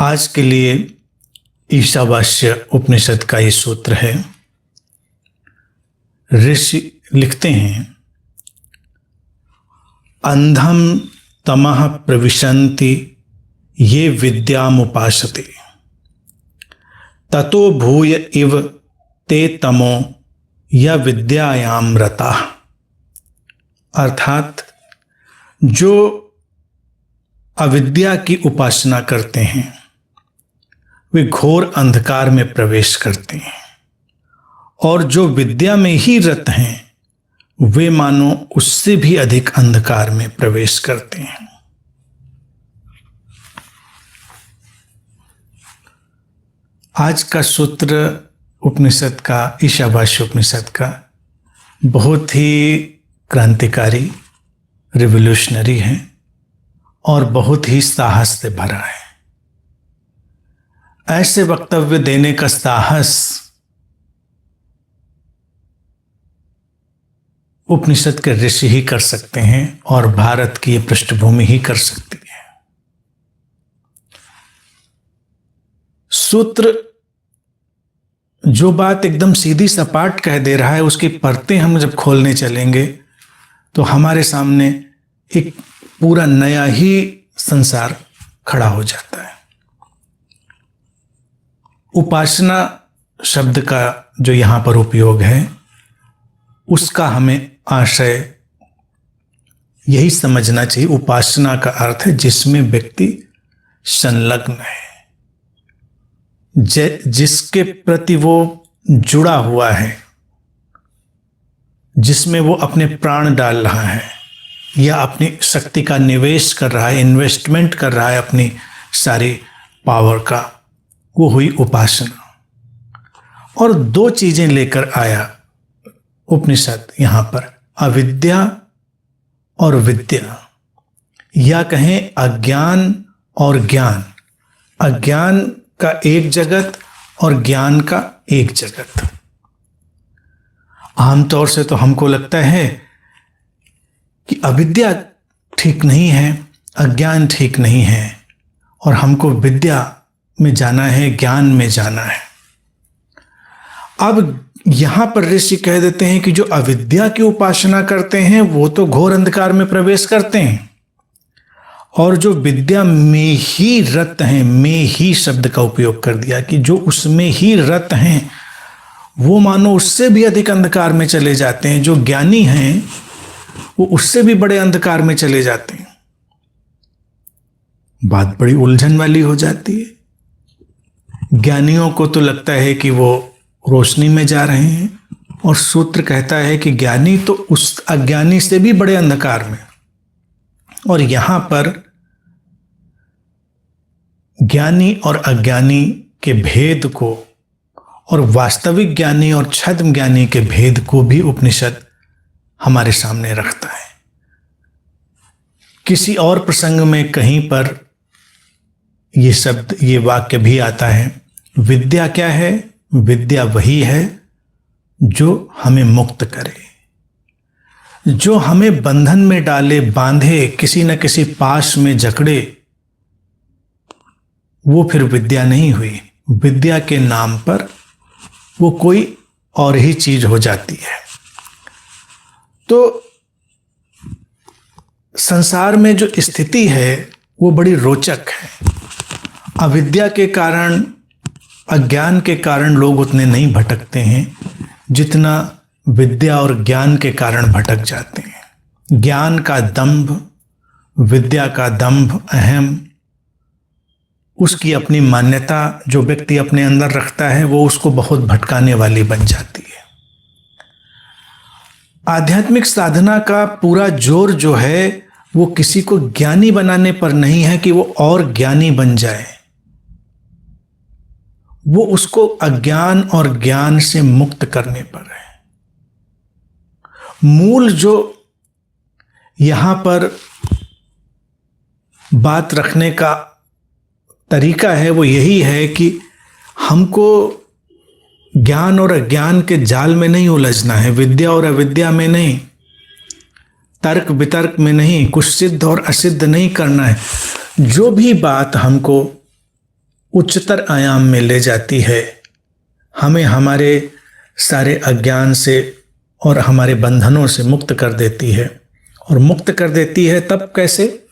आज के लिए ईशावास्य उपनिषद का ये सूत्र है। ऋषि लिखते हैं, अंधम तमः प्रविशन्ति ये विद्यामुपासते ततो भूय इव ते तमो या विद्यायाम रता। अर्थात जो अविद्या की उपासना करते हैं वे घोर अंधकार में प्रवेश करते हैं, और जो विद्या में ही रत हैं वे मानो उससे भी अधिक अंधकार में प्रवेश करते हैं। आज का सूत्र उपनिषद का, ईशावास्य उपनिषद का, बहुत ही क्रांतिकारी, रिवोल्यूशनरी है और बहुत ही साहस से भरा है। ऐसे वक्तव्य देने का साहस उपनिषद के ऋषि ही कर सकते हैं और भारत की ये पृष्ठभूमि ही कर सकती है। सूत्र जो बात एकदम सीधी सपाट कह दे रहा है, उसकी परतें हम जब खोलने चलेंगे तो हमारे सामने एक पूरा नया ही संसार खड़ा हो जाता है। उपासना शब्द का जो यहाँ पर उपयोग है उसका हमें आशय यही समझना चाहिए। उपासना का अर्थ है जिसमें व्यक्ति संलग्न है, जिसके प्रति वो जुड़ा हुआ है, जिसमें वो अपने प्राण डाल रहा है या अपनी शक्ति का निवेश कर रहा है, इन्वेस्टमेंट कर रहा है अपनी सारी पावर का, वो हुई उपासना। और दो चीजें लेकर आया उपनिषद यहां पर, अविद्या और विद्या, या कहें अज्ञान और ज्ञान। अज्ञान का एक जगत और ज्ञान का एक जगत। आमतौर से तो हमको लगता है कि अविद्या ठीक नहीं है, अज्ञान ठीक नहीं है, और हमको विद्या में जाना है, ज्ञान में जाना है। अब यहां पर ऋषि कह देते हैं कि जो अविद्या की उपासना करते हैं वो तो घोर अंधकार में प्रवेश करते हैं, और जो विद्या में ही रत हैं, में ही शब्द का उपयोग कर दिया कि जो उसमें ही रत हैं वो मानो उससे भी अधिक अंधकार में चले जाते हैं। जो ज्ञानी हैं वो उससे भी बड़े अंधकार में चले जाते हैं। बात बड़ी उलझन वाली हो जाती है। ज्ञानियों को तो लगता है कि वो रोशनी में जा रहे हैं, और सूत्र कहता है कि ज्ञानी तो उस अज्ञानी से भी बड़े अंधकार में। और यहां पर ज्ञानी और अज्ञानी के भेद को, और वास्तविक ज्ञानी और छद्म ज्ञानी के भेद को भी उपनिषद हमारे सामने रखता है। किसी और प्रसंग में कहीं पर ये शब्द, ये वाक्य भी आता है, विद्या क्या है? विद्या वही है जो हमें मुक्त करे, जो हमें बंधन में डाले, बांधे, किसी न किसी पाश में जकड़े, वो फिर विद्या नहीं हुई। विद्या के नाम पर वो कोई और ही चीज हो जाती है। तो संसार में जो स्थिति है वो बड़ी रोचक है। अविद्या के कारण, अज्ञान के कारण लोग उतने नहीं भटकते हैं जितना विद्या और ज्ञान के कारण भटक जाते हैं। ज्ञान का दंभ, विद्या का दंभ, अहम, उसकी अपनी मान्यता जो व्यक्ति अपने अंदर रखता है वो उसको बहुत भटकाने वाली बन जाती है। आध्यात्मिक साधना का पूरा जोर जो है वो किसी को ज्ञानी बनाने पर नहीं है कि वो और ज्ञानी बन जाए, वो उसको अज्ञान और ज्ञान से मुक्त करने पर है। मूल जो यहां पर बात रखने का तरीका है वो यही है कि हमको ज्ञान और अज्ञान के जाल में नहीं उलझना है, विद्या और अविद्या में नहीं, तर्क वितर्क में नहीं, कुछ सिद्ध और असिद्ध नहीं करना है। जो भी बात हमको उच्चतर आयाम में ले जाती है, हमें हमारे सारे अज्ञान से और हमारे बंधनों से मुक्त कर देती है। और मुक्त कर देती है तब कैसे?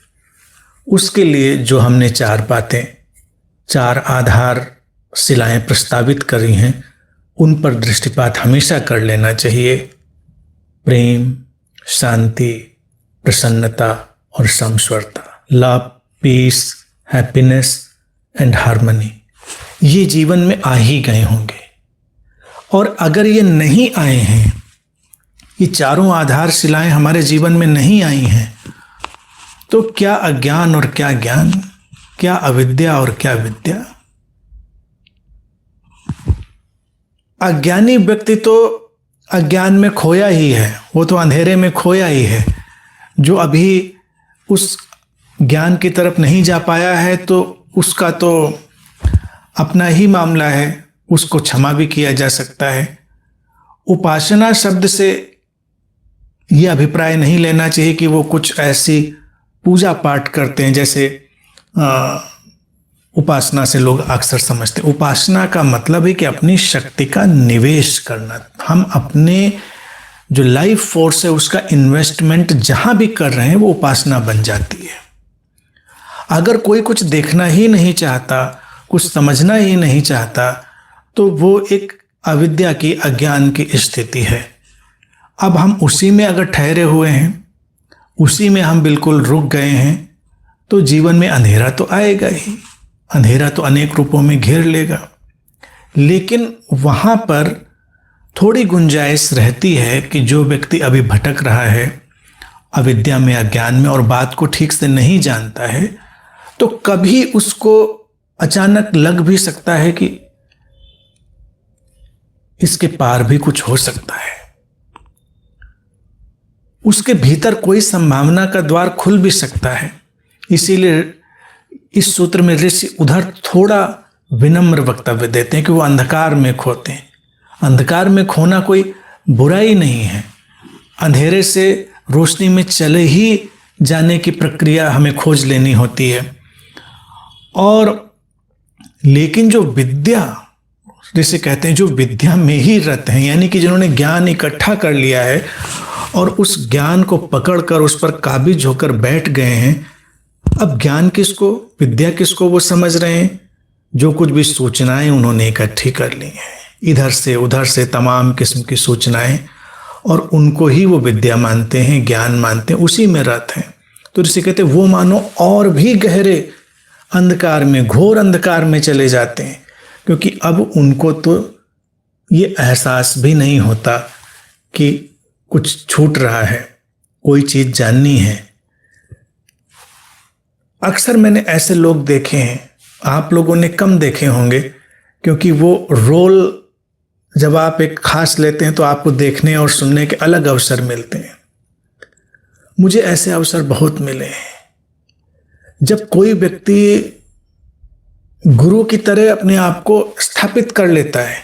उसके लिए जो हमने 4 बातें, 4 आधार शिलाएं प्रस्तावित करी हैं, उन पर दृष्टिपात हमेशा कर लेना चाहिए। प्रेम, शांति, प्रसन्नता और समस्वरता, love, peace, happiness and harmony. ये जीवन में आ ही गए होंगे। और अगर ये नहीं आए हैं, ये चारों आधारशिलाएं हमारे जीवन में नहीं आई हैं, तो क्या अज्ञान और क्या ज्ञान, क्या अविद्या और क्या विद्या। अज्ञानी व्यक्ति तो अज्ञान में खोया ही है, वो तो अंधेरे में खोया ही है। जो अभी उस ज्ञान की तरफ नहीं जा पाया है तो उसका तो अपना ही मामला है, उसको क्षमा भी किया जा सकता है। उपासना शब्द से यह अभिप्राय नहीं लेना चाहिए कि वो कुछ ऐसी पूजा पाठ करते हैं जैसे उपासना से लोग अक्सर समझते हैं। उपासना का मतलब है कि अपनी शक्ति का निवेश करना। हम अपने जो लाइफ फोर्स है उसका इन्वेस्टमेंट जहां भी कर रहे हैं वो उपासना बन जाती है। अगर कोई कुछ देखना ही नहीं चाहता, कुछ समझना ही नहीं चाहता, तो वो एक अविद्या की, अज्ञान की स्थिति है। अब हम उसी में अगर ठहरे हुए हैं, उसी में हम बिल्कुल रुक गए हैं, तो जीवन में अंधेरा तो आएगा ही। अंधेरा तो अनेक रूपों में घेर लेगा, लेकिन वहाँ पर थोड़ी गुंजाइश रहती है कि जो व्यक्ति अभी भटक रहा है अविद्या में, अज्ञान में, और बात को ठीक से नहीं जानता है, तो कभी उसको अचानक लग भी सकता है कि इसके पार भी कुछ हो सकता है। उसके भीतर कोई संभावना का द्वार खुल भी सकता है। इसीलिए इस सूत्र में ऋषि उधर थोड़ा विनम्र वक्तव्य देते हैं कि वो अंधकार में खोते हैं। अंधकार में खोना कोई बुराई नहीं है। अंधेरे से रोशनी में चले ही जाने की प्रक्रिया हमें खोज लेनी होती है। और लेकिन जो विद्या, जिसे कहते हैं जो विद्या में ही रत हैं, यानी कि जिन्होंने ज्ञान इकट्ठा कर लिया है और उस ज्ञान को पकड़कर उस पर काबिज होकर बैठ गए हैं, अब ज्ञान किसको, विद्या किसको वो समझ रहे हैं? जो कुछ भी सूचनाएं उन्होंने इकट्ठी कर ली हैं, इधर से उधर से तमाम किस्म की सूचनाएं, और उनको ही वो विद्या मानते हैं, ज्ञान मानते हैं, उसी में रत हैं। तो ऋषि कहते हैं वो मानो और भी गहरे अंधकार में, घोर अंधकार में चले जाते हैं, क्योंकि अब उनको तो ये एहसास भी नहीं होता कि कुछ छूट रहा है, कोई चीज़ जाननी है। अक्सर मैंने ऐसे लोग देखे हैं, आप लोगों ने कम देखे होंगे, क्योंकि वो रोल जब आप एक खास लेते हैं तो आपको देखने और सुनने के अलग अवसर मिलते हैं। मुझे ऐसे अवसर बहुत मिले हैं। जब कोई व्यक्ति गुरु की तरह अपने आप को स्थापित कर लेता है,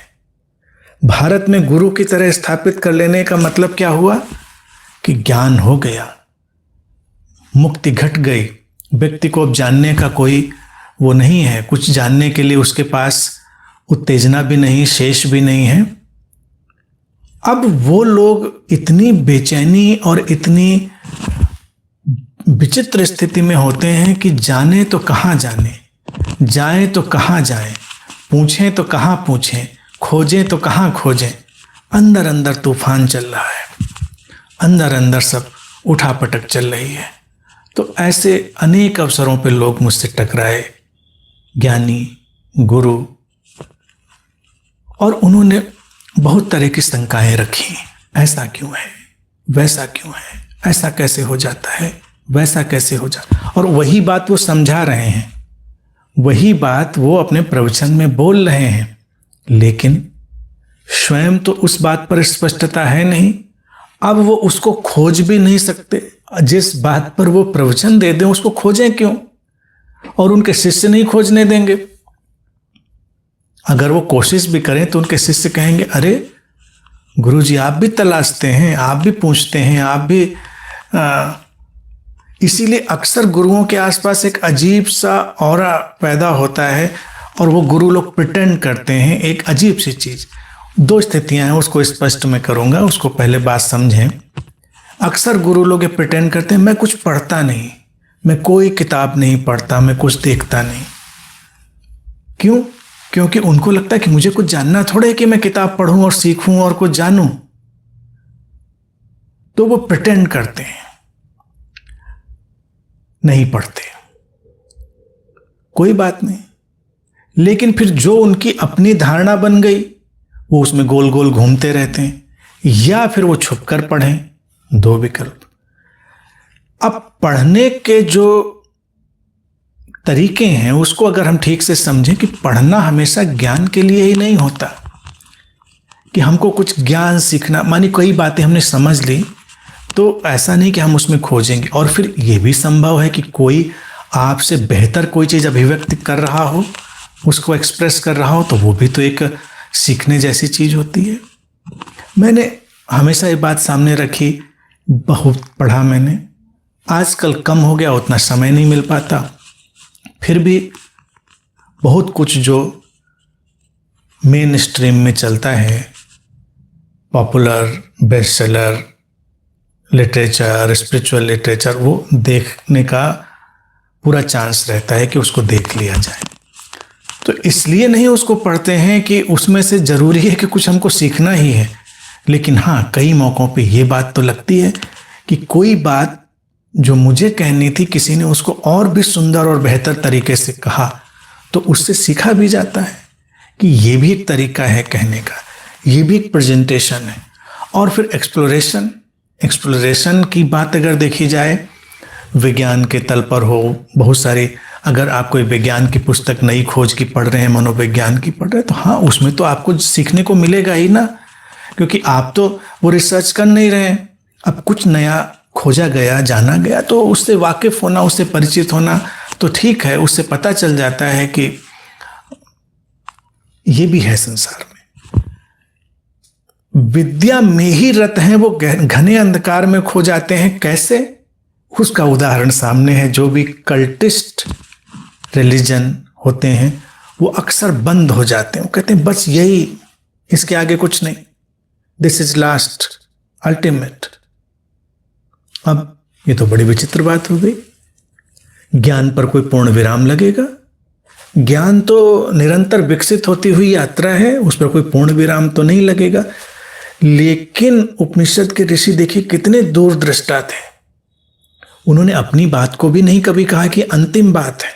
भारत में गुरु की तरह स्थापित कर लेने का मतलब क्या हुआ कि ज्ञान हो गया, मुक्ति घट गई, व्यक्ति को अब जानने का कोई वो नहीं है, कुछ जानने के लिए उसके पास उत्तेजना भी नहीं, शेष भी नहीं है। अब वो लोग इतनी बेचैनी और इतनी विचित्र स्थिति में होते हैं कि जाने तो कहाँ जाने, जाएं तो कहाँ जाएं, पूछें तो कहाँ पूछें, खोजें तो कहाँ खोजें। अंदर अंदर तूफान चल रहा है, अंदर अंदर सब उठापटक चल रही है। तो ऐसे अनेक अवसरों पे लोग मुझसे टकराए, ज्ञानी, गुरु, और उन्होंने बहुत तरह की शंकाएं रखी। ऐसा क्यों है, वैसा क्यों है, ऐसा कैसे हो जाता है, वैसा कैसे हो जाता। और वही बात वो समझा रहे हैं, वही बात वो अपने प्रवचन में बोल रहे हैं, लेकिन स्वयं तो उस बात पर स्पष्टता है नहीं। अब वो उसको खोज भी नहीं सकते। जिस बात पर वो प्रवचन दे दें उसको खोजें क्यों? और उनके शिष्य नहीं खोजने देंगे। अगर वो कोशिश भी करें तो उनके शिष्य कहेंगे, अरे गुरुजी आप भी तलाशते हैं, आप भी पूछते हैं, आप भी इसीलिए अक्सर गुरुओं के आसपास एक अजीब सा ऑरा पैदा होता है, और वो गुरु लोग प्रिटेंड करते हैं एक अजीब सी चीज। दो स्थितियां हैं, उसको स्पष्ट मैं करूंगा, उसको पहले बात समझें। अक्सर गुरु लोग ये प्रिटेंड करते हैं मैं कुछ पढ़ता नहीं, मैं कोई किताब नहीं पढ़ता, मैं कुछ देखता नहीं। क्यों? क्योंकि उनको लगता है कि मुझे कुछ जानना थोड़ा है कि मैं किताब पढ़ूं और सीखूं और कुछ जानूं। तो वो प्रिटेंड करते हैं, नहीं पढ़ते, कोई बात नहीं। लेकिन फिर जो उनकी अपनी धारणा बन गई वो उसमें गोल गोल घूमते रहते हैं, या फिर वो छुपकर पढ़ें। दो विकल्प। अब पढ़ने के जो तरीके हैं उसको अगर हम ठीक से समझें कि पढ़ना हमेशा ज्ञान के लिए ही नहीं होता, कि हमको कुछ ज्ञान सीखना, मानी कोई बातें हमने समझ ली तो ऐसा नहीं कि हम उसमें खोजेंगे। और फिर यह भी संभव है कि कोई आपसे बेहतर कोई चीज़ अभिव्यक्त कर रहा हो, उसको एक्सप्रेस कर रहा हो, तो वो भी तो एक सीखने जैसी चीज़ होती है। मैंने हमेशा ये बात सामने रखी, बहुत पढ़ा मैंने, आजकल कम हो गया, उतना समय नहीं मिल पाता, फिर भी बहुत कुछ जो मेन स्ट्रीम में चलता है, popular, best seller literature, spiritual literature, वो देखने का पूरा चांस रहता है कि उसको देख लिया जाए। तो इसलिए नहीं उसको पढ़ते हैं कि उसमें से ज़रूरी है कि कुछ हमको सीखना ही है। लेकिन हाँ, कई मौक़ों पे ये बात तो लगती है कि कोई बात जो मुझे कहनी थी किसी ने उसको और भी सुंदर और बेहतर तरीके से कहा, तो उससे सीखा भी जाता है कि ये भी एक तरीका है कहने का, ये भी एक प्रेजेंटेशन है। और फिर एक्सप्लोरेशन की बात अगर देखी जाए, विज्ञान के तल पर हो, बहुत सारी, अगर आप कोई विज्ञान की पुस्तक नई खोज की पढ़ रहे हैं, मनोविज्ञान की पढ़ रहे हैं, तो हाँ, उसमें तो आपको सीखने को मिलेगा ही ना, क्योंकि आप तो वो रिसर्च कर नहीं रहे हैं। अब कुछ नया खोजा गया, जाना गया, तो उससे वाकिफ होना, उससे परिचित होना तो ठीक है, उससे पता चल जाता है कि ये भी है संसार में। विद्या में ही रत हैं वो घने अंधकार में खो जाते हैं। कैसे? उसका उदाहरण सामने है। जो भी कल्टिस्ट रिलीजन होते हैं वो अक्सर बंद हो जाते हैं, वो कहते हैं बस यही, इसके आगे कुछ नहीं, दिस इज लास्ट, अल्टीमेट। अब ये तो बड़ी विचित्र बात हो गई। ज्ञान पर कोई पूर्ण विराम लगेगा? ज्ञान तो निरंतर विकसित होती हुई यात्रा है, उस पर कोई पूर्ण विराम तो नहीं लगेगा। लेकिन उपनिषद के ऋषि देखिए कितने दूरदृष्टा थे। उन्होंने अपनी बात को भी नहीं कभी कहा कि अंतिम बात है,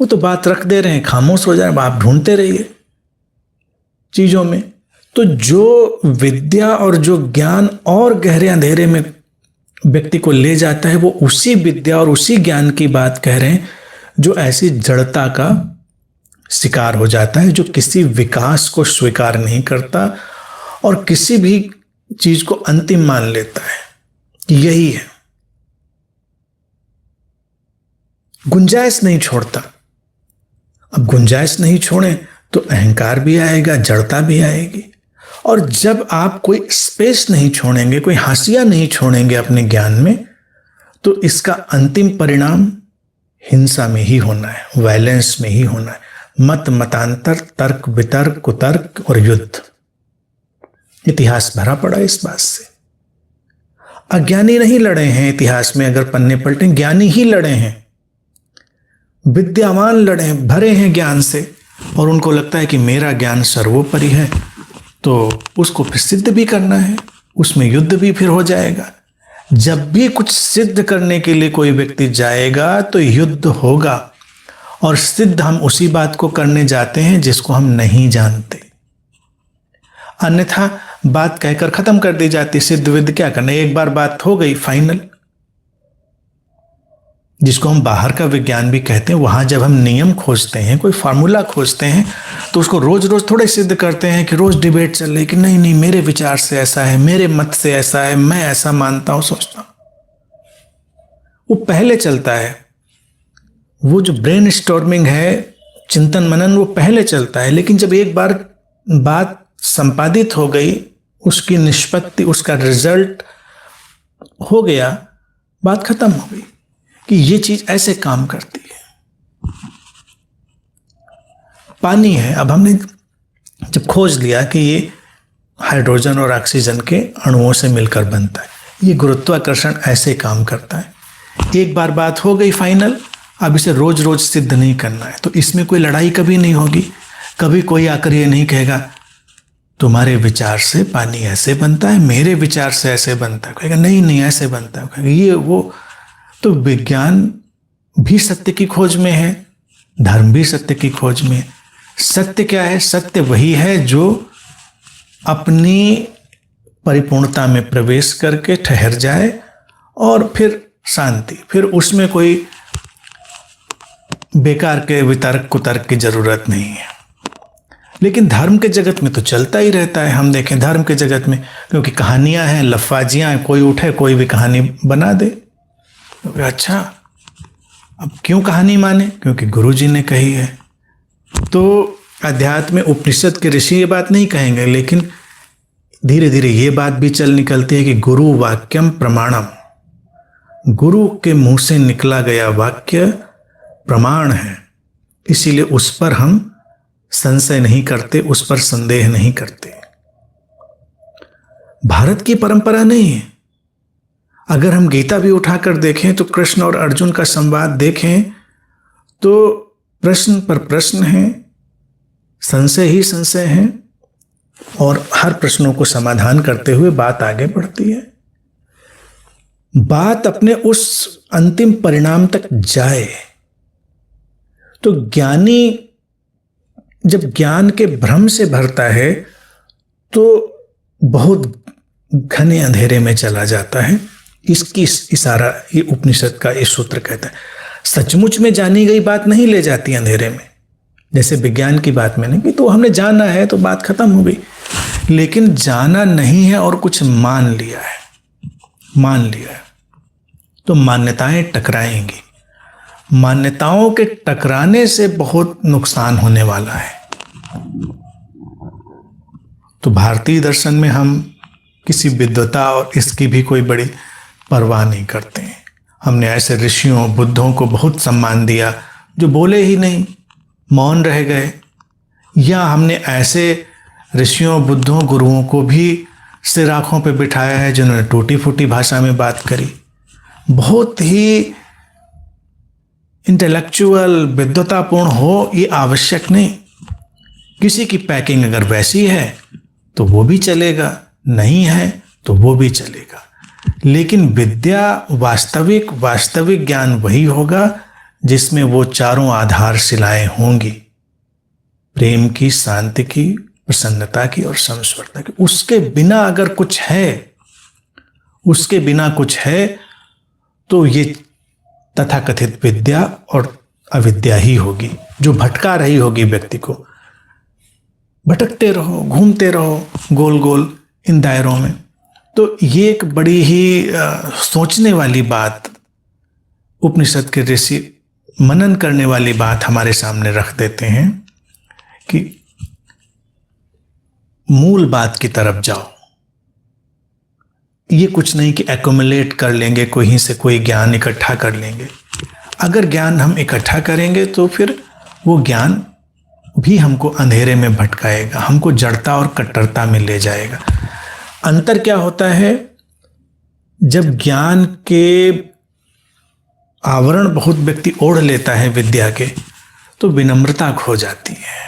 वो तो बात रख दे रहे हैं, खामोश हो जाए, आप ढूंढते रहिए चीजों में। तो जो विद्या और जो ज्ञान और गहरे अंधेरे में व्यक्ति को ले जाता है, वो उसी विद्या और उसी ज्ञान की बात कह रहे हैं जो ऐसी जड़ता का शिकार हो जाता है, जो किसी विकास को स्वीकार नहीं करता और किसी भी चीज को अंतिम मान लेता है। यही है, गुंजाइश नहीं छोड़ता। अब गुंजाइश नहीं छोड़े तो अहंकार भी आएगा, जड़ता भी आएगी। और जब आप कोई स्पेस नहीं छोड़ेंगे, कोई हाशिया नहीं छोड़ेंगे अपने ज्ञान में, तो इसका अंतिम परिणाम हिंसा में ही होना है, वायलेंस में ही होना है। मत मतांतर, तर्क वितर्क, कुतर्क और युद्ध। इतिहास भरा पड़ा इस बात से। अज्ञानी नहीं लड़े हैं इतिहास में, अगर पन्ने पलटें, ज्ञानी ही लड़े हैं, विद्यावान लड़े, भरे हैं ज्ञान से, और उनको लगता है कि मेरा ज्ञान सर्वोपरि है, तो उसको फिर सिद्ध भी करना है, उसमें युद्ध भी फिर हो जाएगा। जब भी कुछ सिद्ध करने के लिए कोई व्यक्ति जाएगा तो युद्ध होगा, और सिद्ध हम उसी बात को करने जाते हैं जिसको हम नहीं जानते। अन्यथा बात कहकर खत्म कर दी जाती, सिद्ध विद्ध क्या करना, एक बार बात हो गई फाइनल। जिसको हम बाहर का विज्ञान भी कहते हैं, वहां जब हम नियम खोजते हैं, कोई फार्मूला खोजते हैं, तो उसको रोज रोज थोड़े सिद्ध करते हैं कि रोज डिबेट चल रही कि नहीं नहीं मेरे विचार से ऐसा है, मेरे मत से ऐसा है, मैं ऐसा मानता हूं, सोचता हूं। वो पहले चलता है, वो जो ब्रेन स्टॉर्मिंग है, चिंतन मनन, वो पहले चलता है। लेकिन जब एक बार बात संपादित हो गई, उसकी निष्पत्ति, उसका रिजल्ट हो गया, बात खत्म हो गई कि ये चीज ऐसे काम करती है। पानी है। अब हमने जब खोज लिया कि ये हाइड्रोजन और ऑक्सीजन के अणुओं से मिलकर बनता है, ये गुरुत्वाकर्षण ऐसे काम करता है। एक बार बात हो गई फाइनल, अब इसे रोज रोज सिद्ध नहीं करना है। तो इसमें कोई लड़ाई कभी नहीं होगी। कभी कोई आकर ये नहीं कहेगा तुम्हारे विचार से पानी ऐसे बनता है, मेरे विचार से ऐसे बनता है। कहेगा नहीं नहीं ऐसे बनता है। कहेगा ये वो। तो विज्ञान भी सत्य की खोज में है, धर्म भी सत्य की खोज में है। सत्य क्या है? सत्य वही है जो अपनी परिपूर्णता में प्रवेश करके ठहर जाए और फिर शांति, फिर उसमें कोई बेकार के वितर्क कुतर्क की जरूरत नहीं है। लेकिन धर्म के जगत में तो चलता ही रहता है। हम देखें धर्म के जगत में, क्योंकि कहानियां हैं, लफाजियां हैं, कोई उठे कोई भी कहानी बना दे। तो अच्छा, अब क्यों कहानी माने? क्योंकि गुरु जी ने कही है। तो अध्यात्म में उपनिषद के ऋषि ये बात नहीं कहेंगे, लेकिन धीरे धीरे ये बात भी चल निकलती है कि गुरु वाक्यम प्रमाणम, गुरु के मुंह से निकला गया वाक्य प्रमाण है, इसीलिए उस पर हम संशय नहीं करते, उस पर संदेह नहीं करते। भारत की परंपरा नहीं है। अगर हम गीता भी उठाकर देखें तो कृष्ण और अर्जुन का संवाद देखें तो प्रश्न पर प्रश्न है, संशय ही संशय है, और हर प्रश्नों को समाधान करते हुए बात आगे बढ़ती है। बात अपने उस अंतिम परिणाम तक जाए। तो ज्ञानी जब ज्ञान के भ्रम से भरता है तो बहुत घने अंधेरे में चला जाता है। इसकी इशारा ये उपनिषद का ये सूत्र कहता है। सचमुच में जानी गई बात नहीं ले जाती अंधेरे में, जैसे विज्ञान की बात में नहीं कि तो हमने जाना है तो बात खत्म हो गई। लेकिन जाना नहीं है और कुछ मान लिया है, मान लिया है, तो मान्यताएं टकराएंगी। मान्यताओं के टकराने से बहुत नुकसान होने वाला है। तो भारतीय दर्शन में हम किसी विद्वता और इसकी भी कोई बड़ी परवाह नहीं करते हैं। हमने ऐसे ऋषियों बुद्धों को बहुत सम्मान दिया जो बोले ही नहीं, मौन रह गए, या हमने ऐसे ऋषियों बुद्धों गुरुओं को भी सिर आंखों पे बिठाया है जिन्होंने टूटी फूटी भाषा में बात करी। बहुत ही इंटेलेक्चुअल विद्वतापूर्ण हो ये आवश्यक नहीं। किसी की पैकिंग अगर वैसी है तो वो भी चलेगा, नहीं है तो वो भी चलेगा। लेकिन विद्या वास्तविक ज्ञान वही होगा जिसमें वो चारों आधारशिलाएं होंगी, प्रेम की, शांति की, प्रसन्नता की और संस्वरता की। उसके बिना अगर कुछ है, उसके बिना कुछ है तो ये तथाकथित विद्या और अविद्या ही होगी जो भटका रही होगी व्यक्ति को। भटकते रहो, घूमते रहो गोल गोल इन दायरों में। तो ये एक बड़ी ही सोचने वाली बात उपनिषद के ऋषि मनन करने वाली बात हमारे सामने रख देते हैं कि मूल बात की तरफ जाओ। ये कुछ नहीं कि एक्युमुलेट कर लेंगे, कहीं से कोई ज्ञान इकट्ठा कर लेंगे। अगर ज्ञान हम इकट्ठा करेंगे तो फिर वो ज्ञान भी हमको अंधेरे में भटकाएगा, हमको जड़ता और कट्टरता में ले जाएगा। अंतर क्या होता है? जब ज्ञान के आवरण बहुत व्यक्ति ओढ़ लेता है विद्या के, तो विनम्रता खो जाती है।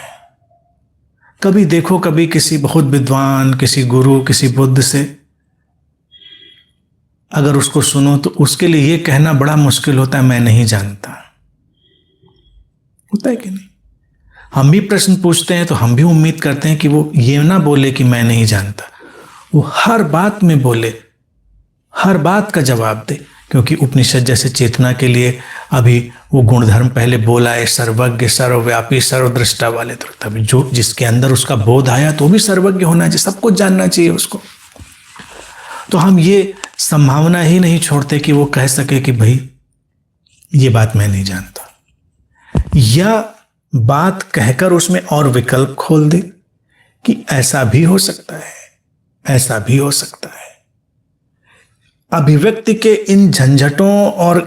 कभी देखो, कभी किसी बहुत विद्वान, किसी गुरु, किसी बुद्ध से अगर उसको सुनो तो उसके लिए ये कहना बड़ा मुश्किल होता है, मैं नहीं जानता। होता है कि नहीं? हम भी प्रश्न पूछते हैं तो हम भी उम्मीद करते हैं कि वो ये ना बोले कि मैं नहीं जानता, वो हर बात में बोले, हर बात का जवाब दे। क्योंकि उपनिषद जैसे चेतना के लिए अभी वो गुणधर्म पहले बोला है, सर्वज्ञ, सर्वव्यापी, सर्वदृष्टा वाले। तो तभी जो जिसके अंदर उसका बोध आया तो भी सर्वज्ञ होना चाहिए, सब कुछ जानना चाहिए उसको। तो हम ये संभावना ही नहीं छोड़ते कि वो कह सके कि भाई ये बात मैं नहीं जानता, या बात कहकर उसमें और विकल्प खोल दे कि ऐसा भी हो सकता है, ऐसा भी हो सकता है। अभिव्यक्ति के इन झंझटों और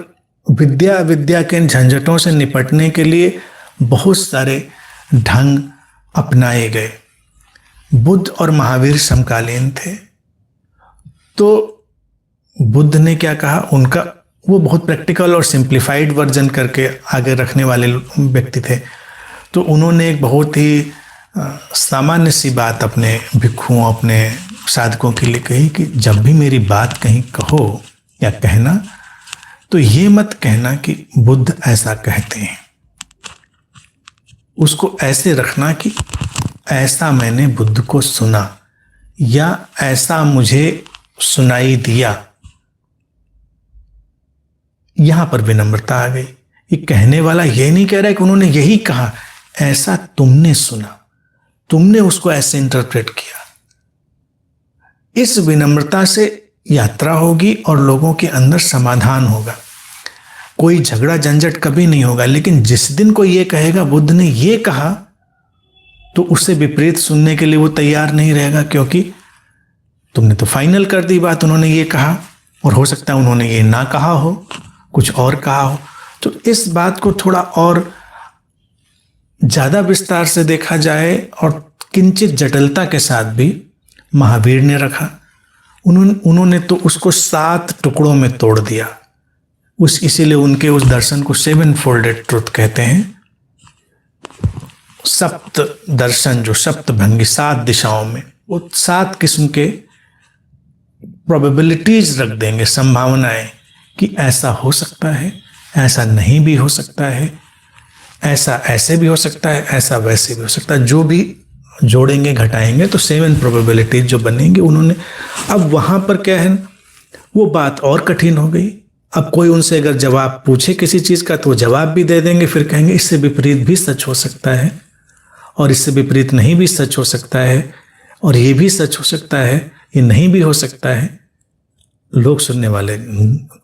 विद्या के इन झंझटों से निपटने के लिए बहुत सारे ढंग अपनाए गए। बुद्ध और महावीर समकालीन थे, तो बुद्ध ने क्या कहा, उनका वो बहुत प्रैक्टिकल और सिंप्लीफाइड वर्जन करके आगे रखने वाले व्यक्ति थे। तो उन्होंने एक बहुत ही सामान्य सी बात अपने भिक्षुओं, अपने साधकों के लिए कही कि जब भी मेरी बात कहीं कहो या कहना, तो ये मत कहना कि बुद्ध ऐसा कहते हैं। उसको ऐसे रखना कि ऐसा मैंने बुद्ध को सुना या ऐसा मुझे सुनाई दिया। यहां पर विनम्रता आ गई। ये कहने वाला ये नहीं कह रहा है कि उन्होंने यही कहा, ऐसा तुमने सुना, तुमने उसको ऐसे इंटरप्रेट किया। इस विनम्रता से यात्रा होगी और लोगों के अंदर समाधान होगा। कोई झगड़ा झंझट कभी नहीं होगा। लेकिन जिस दिन कोई ये कहेगा बुद्ध ने ये कहा, तो उससे विपरीत सुनने के लिए वो तैयार नहीं रहेगा, क्योंकि तुमने तो फाइनल कर दी बात, उन्होंने ये कहा, और हो सकता है उन्होंने ये ना कहा हो, कुछ और कहा हो। तो इस बात को थोड़ा और ज़्यादा विस्तार से देखा जाए और किंचित जटिलता के साथ भी महावीर ने रखा। उन्होंने तो उसको 7 टुकड़ों में तोड़ दिया। इसीलिए उनके उस दर्शन को 7 फोल्डेड ट्रुथ कहते हैं। सप्त दर्शन, जो सप्त भंगी, 7 दिशाओं में, वो 7 किस्म के प्रोबेबिलिटीज रख देंगे, संभावनाएं, कि ऐसा हो सकता है, ऐसा नहीं भी हो सकता है, ऐसा ऐसे भी हो सकता है, ऐसा वैसे भी हो सकता है। जो भी जोड़ेंगे घटाएंगे तो 7 प्रोबेबिलिटीज जो बनेंगे उन्होंने। अब वहां पर क्या है, वो बात और कठिन हो गई। अब कोई उनसे अगर जवाब पूछे किसी चीज का तो वो जवाब भी दे देंगे, फिर कहेंगे इससे विपरीत भी सच हो सकता है, और इससे विपरीत नहीं भी सच हो सकता है, और ये भी सच हो सकता है, ये नहीं भी हो सकता है। लोग सुनने वाले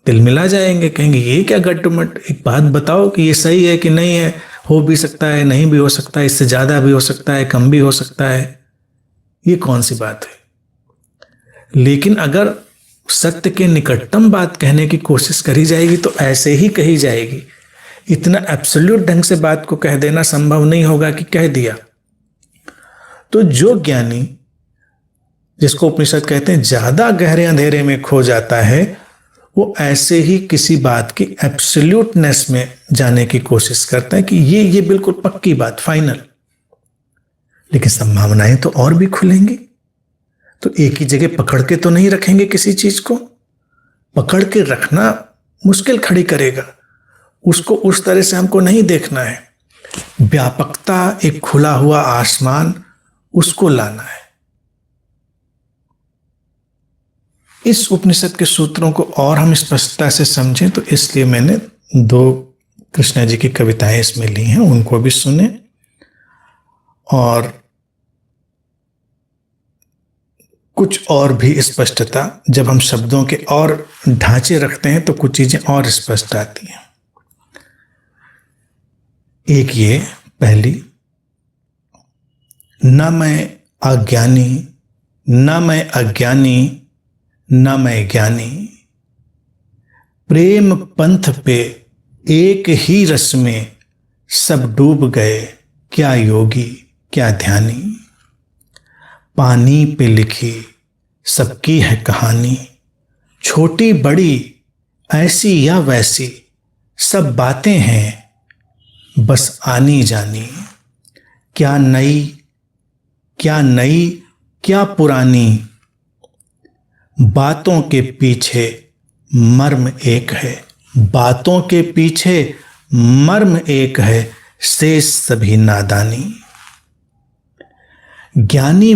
तिलमिला जाएंगे, कहेंगे ये क्या गट्टुमट, एक बात बताओ कि ये सही है कि नहीं है, हो भी सकता है, नहीं भी हो सकता है, इससे ज़्यादा भी हो सकता है, कम भी हो सकता है, ये कौन सी बात है। लेकिन अगर सत्य के निकटतम बात कहने की कोशिश करी जाएगी तो ऐसे ही कही जाएगी। इतना एब्सोल्यूट ढंग से बात को कह देना संभव नहीं होगा कि कह दिया। तो जो ज्ञानी, जिसको उपनिषद कहते हैं ज्यादा गहरे अंधेरे में खो जाता है, वो ऐसे ही किसी बात की एब्सोल्यूटनेस में जाने की कोशिश करता है कि ये बिल्कुल पक्की बात, फाइनल। लेकिन संभावनाएं तो और भी खुलेंगी। तो एक ही जगह पकड़ के तो नहीं रखेंगे किसी चीज को, पकड़ के रखना मुश्किल खड़ी करेगा। उसको उस तरह से हमको नहीं देखना है। व्यापकता, एक खुला हुआ आसमान, उसको लाना है। इस उपनिषद के सूत्रों को और हम स्पष्टता से समझें, तो इसलिए मैंने 2 कृष्णा जी की कविताएं इसमें ली हैं, उनको भी सुने। और कुछ और भी स्पष्टता, जब हम शब्दों के और ढांचे रखते हैं तो कुछ चीजें और स्पष्ट आती हैं। एक ये पहली, न मैं अज्ञानी, न मैं अज्ञानी, न मैं ज्ञानी, प्रेम पंथ पे एक ही रस में सब डूब गए, क्या योगी क्या ध्यानी। पानी पे लिखी सबकी है कहानी, छोटी बड़ी ऐसी या वैसी, सब बातें हैं बस आनी जानी। क्या नई क्या पुरानी, बातों के पीछे मर्म एक है, बातों के पीछे मर्म एक है, शेष सभी नादानी। ज्ञानी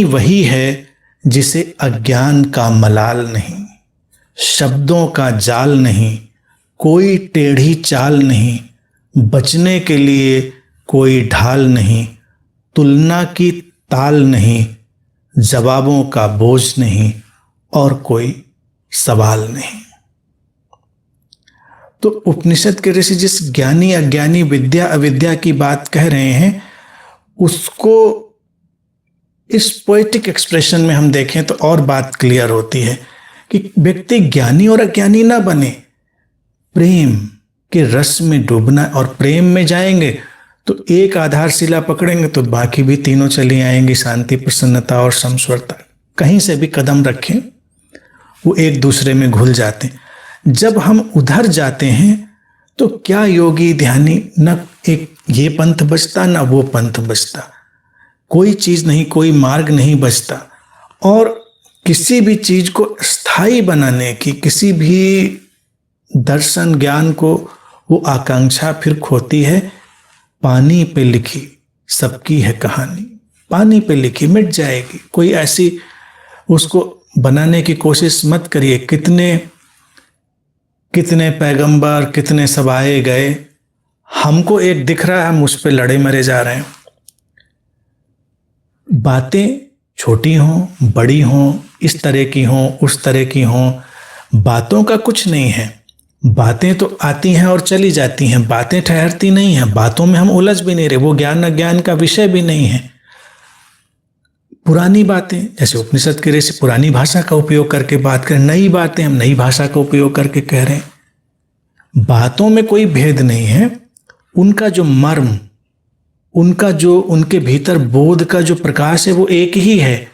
वही है जिसे अज्ञान का मलाल नहीं, शब्दों का जाल नहीं, कोई टेढ़ी चाल नहीं, बचने के लिए कोई ढाल नहीं, तुलना की ताल नहीं, जवाबों का बोझ नहीं, और कोई सवाल नहीं। तो उपनिषद के ऋषि जिस ज्ञानी अज्ञानी, विद्या अविद्या की बात कह रहे हैं, उसको इस पोएटिक एक्सप्रेशन में हम देखें तो और बात क्लियर होती है कि व्यक्ति ज्ञानी और अज्ञानी ना बने, प्रेम के रस में डूबना और प्रेम में जाएंगे तो एक आधारशिला पकड़ेंगे तो बाकी भी तीनों चली आएंगी, शांति, प्रसन्नता और समस्वरता। कहीं से भी कदम रखें वो एक दूसरे में घुल जाते हैं। जब हम उधर जाते हैं तो क्या योगी ध्यानी, न एक ये पंथ बचता न वो पंथ बचता, कोई चीज नहीं, कोई मार्ग नहीं बचता। और किसी भी चीज को स्थायी बनाने की, किसी भी दर्शन ज्ञान को, वो आकांक्षा फिर खोती है। पानी पे लिखी सबकी है कहानी, पानी पे लिखी मिट जाएगी। कोई ऐसी उसको बनाने की कोशिश मत करिए। कितने कितने पैगंबर, कितने सब आए गए, हमको एक दिख रहा है, हम उस पर लड़े मरे जा रहे हैं। बातें छोटी हों, बड़ी हों, इस तरह की हों, उस तरह की हों, बातों का कुछ नहीं है। बातें तो आती हैं और चली जाती हैं, बातें ठहरती नहीं हैं। बातों में हम उलझ भी नहीं रहे, वो ज्ञान अज्ञान का विषय भी नहीं है। पुरानी बातें, जैसे उपनिषद के ऋषि पुरानी भाषा का उपयोग करके बात करें, नई बातें हम नई भाषा का उपयोग करके कह रहे हैं। बातों में कोई भेद नहीं है। उनका जो मर्म, उनका जो उनके भीतर बोध का जो प्रकाश है वो एक ही है,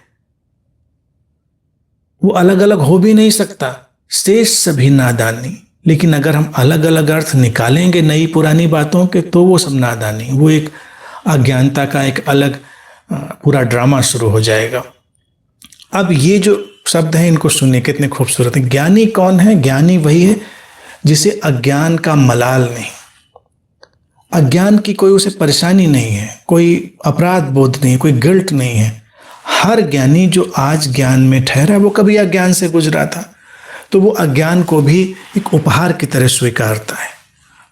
वो अलग अलग हो भी नहीं सकता। शेष सभी नादानी। लेकिन अगर हम अलग अलग अर्थ निकालेंगे नई पुरानी बातों के तो वो सब नादानी, वो एक अज्ञानता का एक अलग पूरा ड्रामा शुरू हो जाएगा। अब ये जो शब्द हैं इनको सुनिए, कितने खूबसूरत है। ज्ञानी कौन है? ज्ञानी वही है जिसे अज्ञान का मलाल नहीं, अज्ञान की कोई उसे परेशानी नहीं है, कोई अपराध बोध नहीं, कोई गिल्ट नहीं है। हर ज्ञानी जो आज ज्ञान में ठहरा वो कभी अज्ञान से गुजरा था, तो वो अज्ञान को भी एक उपहार की तरह स्वीकारता है,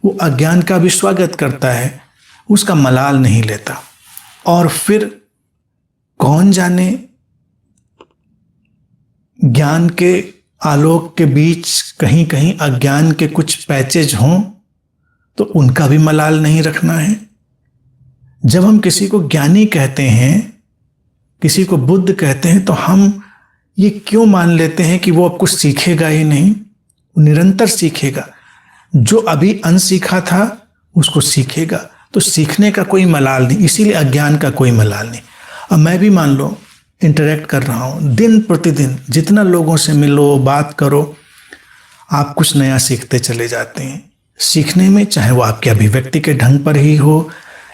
वो अज्ञान का भी स्वागत करता है, उसका मलाल नहीं लेता। और फिर कौन जाने ज्ञान के आलोक के बीच कहीं कहीं अज्ञान के कुछ पैचेज हों तो उनका भी मलाल नहीं रखना है। जब हम किसी को ज्ञानी कहते हैं, किसी को बुद्ध कहते हैं, तो हम ये क्यों मान लेते हैं कि वो अब कुछ सीखेगा ही नहीं? वो निरंतर सीखेगा। जो अभी अनसीखा था उसको सीखेगा, तो सीखने का कोई मलाल नहीं, इसीलिए अज्ञान का कोई मलाल नहीं। अब मैं भी मान लो इंटरेक्ट कर रहा हूँ, दिन प्रतिदिन जितना लोगों से मिलो, बात करो, आप कुछ नया सीखते चले जाते हैं। सीखने में चाहे वो आपके अभिव्यक्ति के ढंग पर ही हो,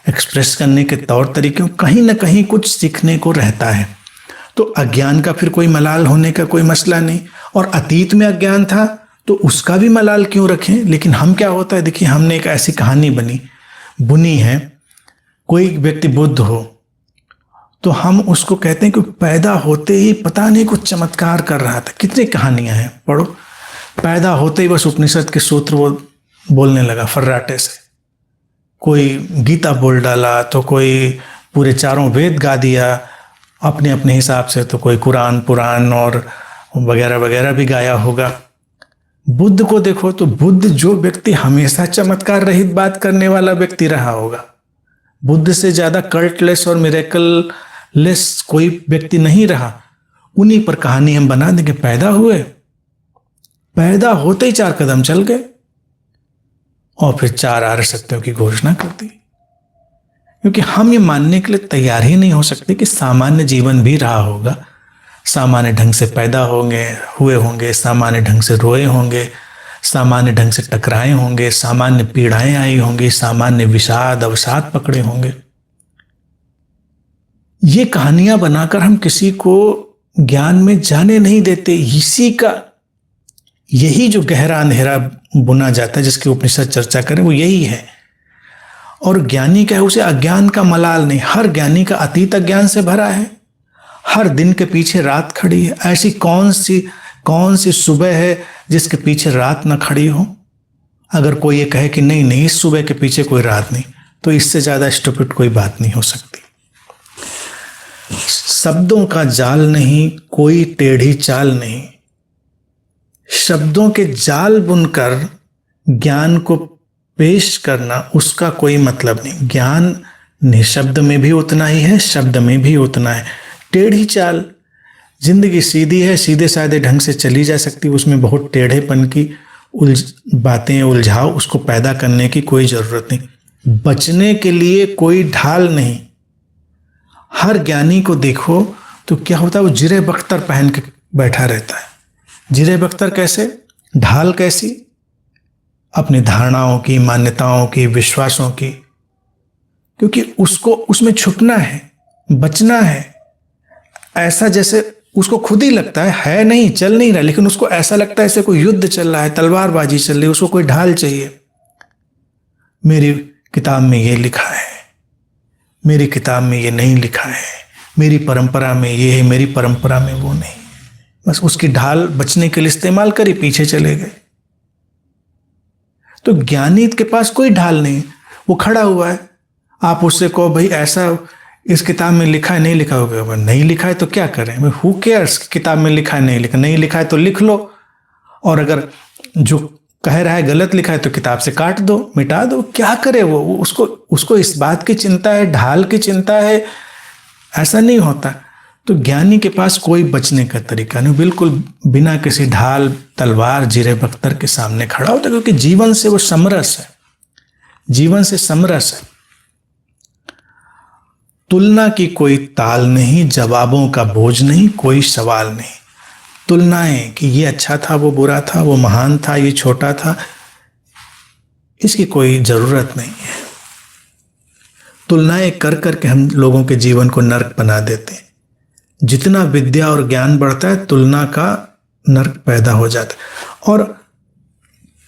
एक्सप्रेस करने के तौर तरीके, कहीं ना कहीं कुछ सीखने को रहता है। तो अज्ञान का फिर कोई मलाल होने का कोई मसला नहीं। और अतीत में अज्ञान था तो उसका भी मलाल क्यों रखें? लेकिन हम क्या होता है, देखिए हमने एक ऐसी कहानी बुनी है, कोई व्यक्ति बुद्ध हो तो हम उसको कहते हैं कि पैदा होते ही पता नहीं कुछ चमत्कार कर रहा था। कितनी कहानियां हैं, पढ़ो। पैदा होते ही बस उपनिषद के सूत्र वो बोलने लगा फर्राटे से, कोई गीता बोल डाला, तो कोई पूरे चारों वेद गा दिया अपने अपने हिसाब से, तो कोई कुरान पुराण और वगैरह वगैरह भी गाया होगा। बुद्ध को देखो तो बुद्ध जो व्यक्ति हमेशा चमत्कार रहित बात करने वाला व्यक्ति रहा होगा, बुद्ध से ज्यादा कल्टलेस और मिरेकल लेस कोई व्यक्ति नहीं रहा। उन्हीं पर कहानी हम बना देंगे। पैदा हुए, पैदा होते ही 4 कदम चल गए और फिर 4 आर्य सत्यों की घोषणा कर दी। क्योंकि हम ये मानने के लिए तैयार ही नहीं हो सकते कि सामान्य जीवन भी रहा होगा, सामान्य ढंग से पैदा हुए होंगे, सामान्य ढंग से रोए होंगे, सामान्य ढंग से टकराए होंगे, सामान्य पीड़ाएं आई होंगी, सामान्य विषाद अवसाद पकड़े होंगे। ये कहानियां बनाकर हम किसी को ज्ञान में जाने नहीं देते। इसी का यही जो गहरा अंधेरा बुना जाता है जिसकी उपनिषद चर्चा करें वो यही है। और ज्ञानी क्या है, उसे अज्ञान का मलाल नहीं। हर ज्ञानी का अतीत अज्ञान से भरा है, हर दिन के पीछे रात खड़ी है। ऐसी कौन सी सुबह है जिसके पीछे रात ना खड़ी हो? अगर कोई ये कहे कि नहीं नहीं इस सुबह के पीछे कोई रात नहीं, तो इससे ज्यादा स्टूपिड कोई बात नहीं हो सकती। शब्दों का जाल नहीं, कोई टेढ़ी चाल नहीं। शब्दों के जाल बुनकर ज्ञान को पेश करना, उसका कोई मतलब नहीं। ज्ञान निशब्द में भी उतना ही है, शब्द में भी उतना है। टेढ़ी चाल, जिंदगी सीधी है, सीधे साधे ढंग से चली जा सकती, उसमें बहुत टेढ़ेपन की बातें उलझाव उसको पैदा करने की कोई ज़रूरत नहीं। बचने के लिए कोई ढाल नहीं। हर ज्ञानी को देखो तो क्या होता है, वो जिरे बख्तर पहन के बैठा रहता है। जिरे बख्तर कैसे? ढाल कैसी? अपनी धारणाओं की, मान्यताओं की, विश्वासों की, क्योंकि उसको उसमें छुपना है, बचना है। ऐसा जैसे उसको खुद ही लगता है नहीं, चल नहीं रहा, लेकिन उसको ऐसा लगता है जैसे कोई युद्ध चल रहा है, तलवारबाजी चल रही है, उसको कोई ढाल चाहिए। मेरी किताब में ये लिखा है, मेरी किताब में ये नहीं लिखा है, मेरी परंपरा में ये है, मेरी परंपरा में वो नहीं। बस उसकी ढाल बचने के लिए इस्तेमाल करी, पीछे चले गए। तो ज्ञानी के पास कोई ढाल नहीं, वो खड़ा हुआ है। आप उससे कहो भाई ऐसा इस किताब में लिखा है, नहीं लिखा होगा, नहीं लिखा है तो क्या करें, हु केयर्स, किताब में लिखा है, नहीं लिखा है तो लिख लो, और अगर जो कह रहा है गलत लिखा है तो किताब से काट दो, मिटा दो, क्या करे वो उसको इस बात की चिंता है, ढाल की चिंता है। ऐसा नहीं होता। तो ज्ञानी के पास कोई बचने का तरीका नहीं, बिल्कुल बिना किसी ढाल, तलवार, जिरे बख्तर के सामने खड़ा होता, क्योंकि जीवन से वो समरस है, जीवन से समरस है। तुलना की कोई ताल नहीं, जवाबों का बोझ नहीं, कोई सवाल नहीं। तुलनाएं कि ये अच्छा था, वो बुरा था, वो महान था, ये छोटा था, इसकी कोई जरूरत नहीं है। तुलनाएं कर करके हम लोगों के जीवन को नर्क बना देते हैं। जितना विद्या और ज्ञान बढ़ता है, तुलना का नर्क पैदा हो जाता है। और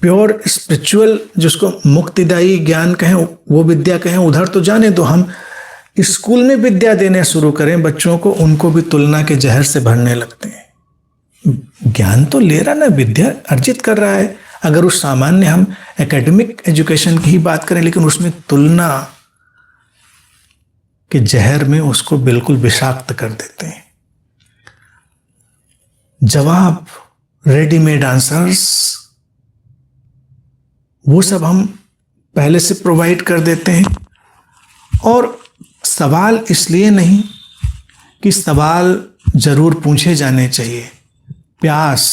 प्योर स्पिरिचुअल, जिसको मुक्तिदायी ज्ञान कहें, वो विद्या कहें, उधर तो जाने दो। हम स्कूल में विद्या देने शुरू करें बच्चों को, उनको भी तुलना के जहर से भरने लगते हैं। ज्ञान तो ले रहा ना, विद्या अर्जित कर रहा है। अगर उस सामान्य हम एकेडमिक एजुकेशन की ही बात करें, लेकिन उसमें तुलना के जहर में उसको बिल्कुल विषाक्त कर देते हैं। जवाब, रेडीमेड आंसर्स, वो सब हम पहले से प्रोवाइड कर देते हैं। और सवाल इसलिए नहीं कि सवाल जरूर पूछे जाने चाहिए, प्यास,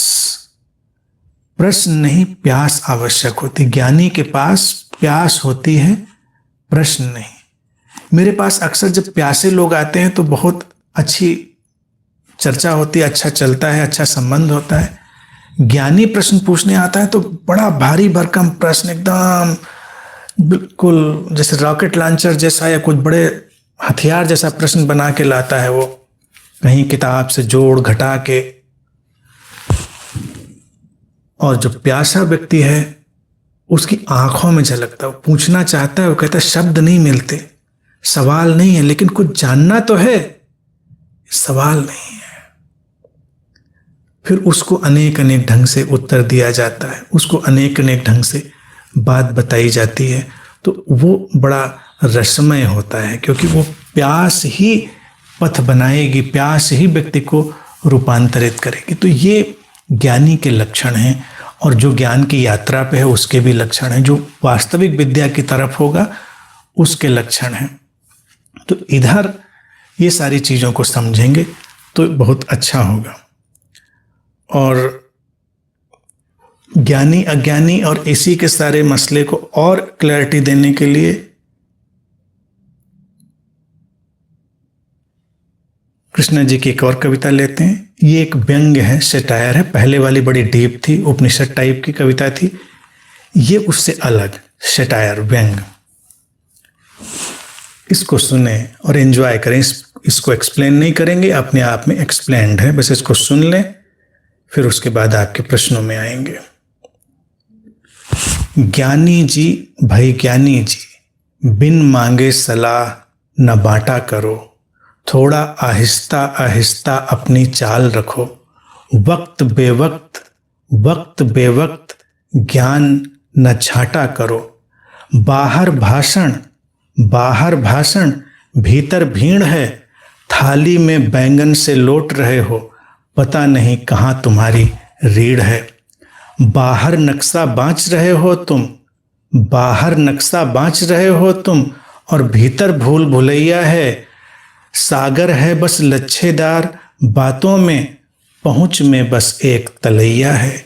प्रश्न नहीं, प्यास आवश्यक होती। ज्ञानी के पास प्यास होती है, प्रश्न नहीं। मेरे पास अक्सर जब प्यासे लोग आते हैं तो बहुत अच्छी चर्चा होती है, अच्छा चलता है, अच्छा संबंध होता है। ज्ञानी प्रश्न पूछने आता है तो बड़ा भारी भरकम प्रश्न, एकदम बिल्कुल जैसे रॉकेट लॉन्चर जैसा या कुछ बड़े हथियार जैसा प्रश्न बना के लाता है वो, कहीं किताब से जोड़ घटा के। और जो प्यासा व्यक्ति है उसकी आंखों में झलकता है, वो पूछना चाहता है, वो कहता है शब्द नहीं मिलते, सवाल नहीं है, लेकिन कुछ जानना तो है, सवाल नहीं है। फिर उसको अनेक अनेक ढंग से उत्तर दिया जाता है, उसको अनेक अनेक ढंग से बात बताई जाती है। तो वो बड़ा रसमय होता है, क्योंकि वो प्यास ही पथ बनाएगी, प्यास ही व्यक्ति को रूपांतरित करेगी। तो ये ज्ञानी के लक्षण हैं, और जो ज्ञान की यात्रा पे है उसके भी लक्षण हैं, जो वास्तविक विद्या की तरफ होगा उसके लक्षण हैं। तो इधर ये सारी चीज़ों को समझेंगे तो बहुत अच्छा होगा। और ज्ञानी अज्ञानी और इसी के सारे मसले को और क्लैरिटी देने के लिए कृष्ण जी की एक और कविता लेते हैं। ये एक व्यंग है, सेटायर है। पहले वाली बड़ी डीप थी, उपनिषद टाइप की कविता थी। ये उससे अलग सेटायर, व्यंग। इसको सुने और एंजॉय करें। इसको एक्सप्लेन नहीं करेंगे, अपने आप में एक्सप्लेन्ड है, बस इसको सुन लें, फिर उसके बाद आपके प्रश्नों में आएंगे। ज्ञानी जी, भाई ज्ञानी जी, बिन मांगे सलाह न बांटा करो, थोड़ा आहिस्ता आहिस्ता अपनी चाल रखो, वक्त बेवक्त ज्ञान न छाटा करो, बाहर भाषण भीतर भीड़ है, थाली में बैंगन से लौट रहे हो, पता नहीं कहाँ तुम्हारी रीढ़ है। बाहर नक्शा बाँच रहे हो तुम और भीतर भूल भुलैया है, सागर है बस लच्छेदार, बातों में पहुँच में बस एक तलैया है।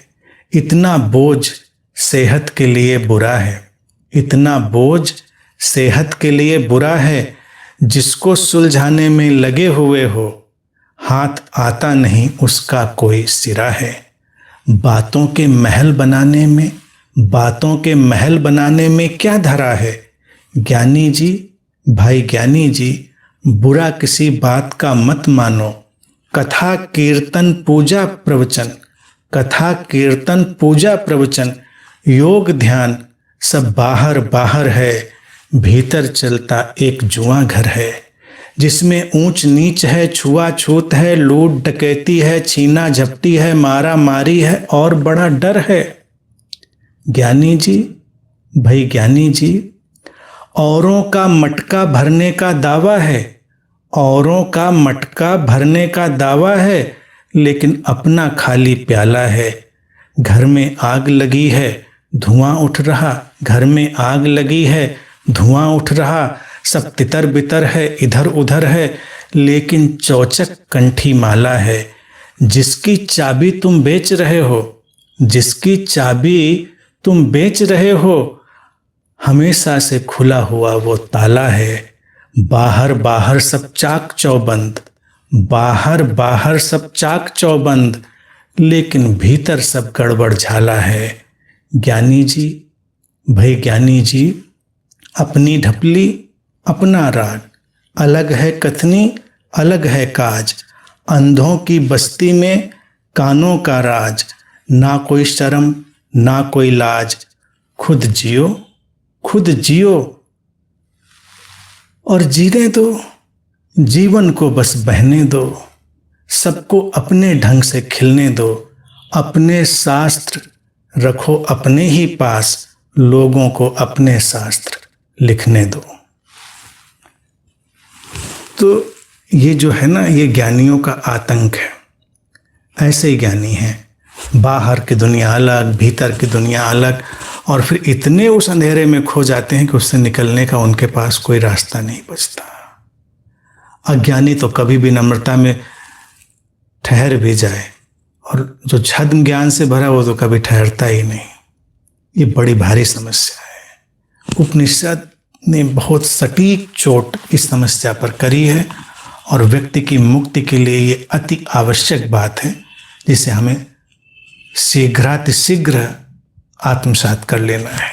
इतना बोझ सेहत के लिए बुरा है। इतना बोझ सेहत के लिए बुरा है, जिसको सुलझाने में लगे हुए हो, हाथ आता नहीं उसका कोई सिरा है। बातों के महल बनाने में, बातों के महल बनाने में क्या धरा है। ज्ञानी जी, भाई ज्ञानी जी, बुरा किसी बात का मत मानो। कथा कीर्तन पूजा प्रवचन, कथा कीर्तन पूजा प्रवचन, योग ध्यान सब बाहर बाहर है। भीतर चलता एक जुआ घर है, जिसमें ऊंच नीच है, छुआछूत है, लूट डकैती है, छीना झपटी है, मारा मारी है और बड़ा डर है। ज्ञानी जी, भाई ज्ञानी जी, औरों का मटका भरने का दावा है, औरों का मटका भरने का दावा है, लेकिन अपना खाली प्याला है। घर में आग लगी है, धुआं उठ रहा, घर में आग लगी है, धुआं उठ रहा, सब तितर बितर है, इधर उधर है, लेकिन चौचक कंठी माला है। जिसकी चाबी तुम बेच रहे हो, जिसकी चाबी तुम बेच रहे हो, हमेशा से खुला हुआ वो ताला है। बाहर बाहर सब चाक चौबंद, बाहर बाहर सब चाक चौबंद, लेकिन भीतर सब गड़बड़ झाला है। ज्ञानी जी, भाई ज्ञानी जी, अपनी ढपली अपना राग, अलग है कथनी अलग है काज। अंधों की बस्ती में कानों का राज, ना कोई शर्म ना कोई लाज। खुद जियो, खुद जियो और जीने दो, जीवन को बस बहने दो। सबको अपने ढंग से खिलने दो, अपने शास्त्र रखो अपने ही पास, लोगों को अपने शास्त्र लिखने दो। तो ये जो है ना, ये ज्ञानियों का आतंक है। ऐसे ही ज्ञानी हैं, बाहर की दुनिया अलग, भीतर की दुनिया अलग, और फिर इतने उस अंधेरे में खो जाते हैं कि उससे निकलने का उनके पास कोई रास्ता नहीं बचता। अज्ञानी तो कभी भी नम्रता में ठहर भी जाए, और जो छद्म ज्ञान से भरा वो तो कभी ठहरता ही नहीं। ये बड़ी भारी समस्या है। उपनिषद ने बहुत सटीक चोट इस समस्या पर करी है, और व्यक्ति की मुक्ति के लिए ये अति आवश्यक बात है, जिसे हमें शीघ्रातिशीघ्र आत्मसात कर लेना है।